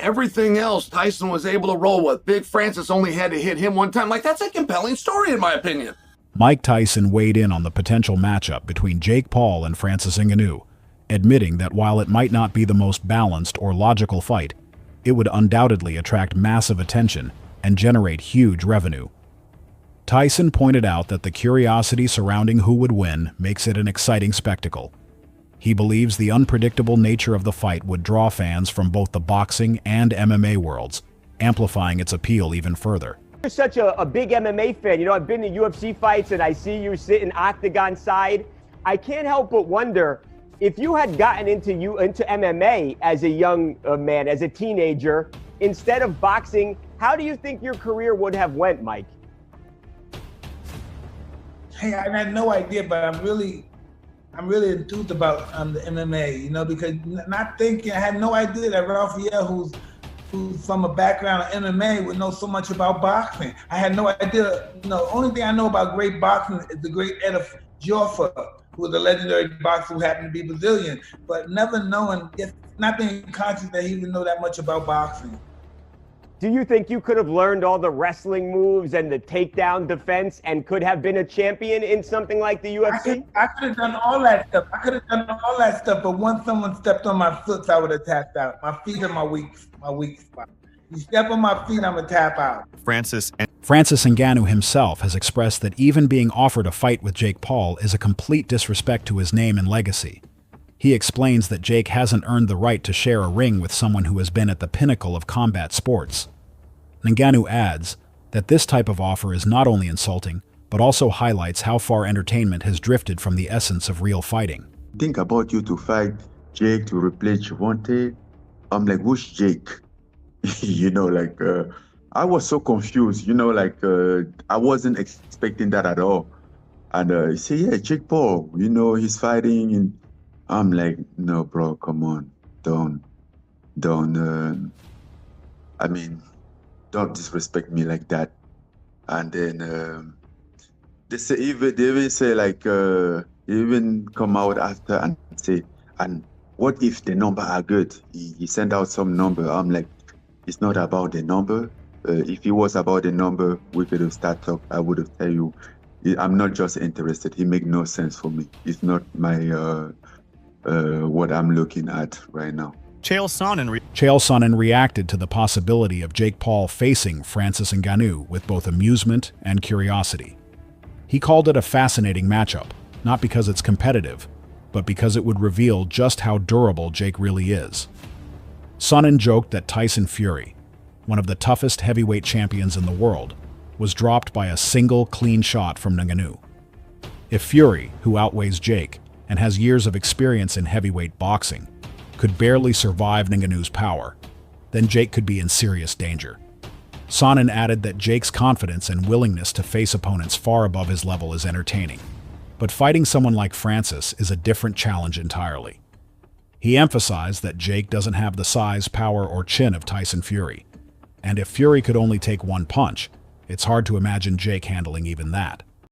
everything else Tyson was able to roll with. Big Francis only had to hit him one time. Like, that's a compelling story, in my opinion. Mike Tyson weighed in on the potential matchup between Jake Paul and Francis Ngannou, admitting that while it might not be the most balanced or logical fight, it would undoubtedly attract massive attention and generate huge revenue. Tyson pointed out that the curiosity surrounding who would win makes it an exciting spectacle. He believes the unpredictable nature of the fight would draw fans from both the boxing and MMA worlds, amplifying its appeal even further. You're such a big MMA fan. You know, I've been to UFC fights and I see you sitting octagon side. I can't help but wonder, if you had gotten into MMA as a young man, as a teenager, instead of boxing, how do you think your career would have went, Mike? Hey, I had no idea, but I'm really enthused about the MMA, you know, because not thinking, I had no idea that Raphael, who's from a background of MMA, would know so much about boxing. I had no idea, you know, only thing I know about great boxing is the great Ed Joffa, who was a legendary boxer who happened to be Brazilian, but never knowing, if not being conscious that he would know that much about boxing. Do you think you could have learned all the wrestling moves and the takedown defense and could have been a champion in something like the UFC? I could have done all that stuff. But once someone stepped on my foot, I would have tapped out. My feet are my weak spot. You step on my feet, I'm going to tap out. Francis Ngannou himself has expressed that even being offered a fight with Jake Paul is a complete disrespect to his name and legacy. He explains that Jake hasn't earned the right to share a ring with someone who has been at the pinnacle of combat sports. Ngannou adds that this type of offer is not only insulting, but also highlights how far entertainment has drifted from the essence of real fighting. Think about you to fight Jake to replace Javante. I'm like, who's Jake? You know, like, I was so confused, you know, like, I wasn't expecting that at all. And he said, yeah, Jake Paul, you know, he's fighting. And I'm like, no, bro, come on. Don't disrespect me like that. And then they even say, like, even come out after and say, and what if the number are good? He sent out some number. I'm like, it's not about the number. If it was about the number, we could have started talk. I would have tell you, I'm not just interested. He make no sense for me. It's not my what I'm looking at right now. Chael Sonnen reacted to the possibility of Jake Paul facing Francis Ngannou with both amusement and curiosity. He called it a fascinating matchup, not because it's competitive, but because it would reveal just how durable Jake really is. Sonnen joked that Tyson Fury, one of the toughest heavyweight champions in the world, was dropped by a single clean shot from Ngannou. If Fury, who outweighs Jake and has years of experience in heavyweight boxing, could barely survive Ngannou's power, then Jake could be in serious danger. Sonnen added that Jake's confidence and willingness to face opponents far above his level is entertaining, but fighting someone like Francis is a different challenge entirely. He emphasized that Jake doesn't have the size, power, or chin of Tyson Fury, and if Fury could only take one punch, it's hard to imagine Jake handling even that.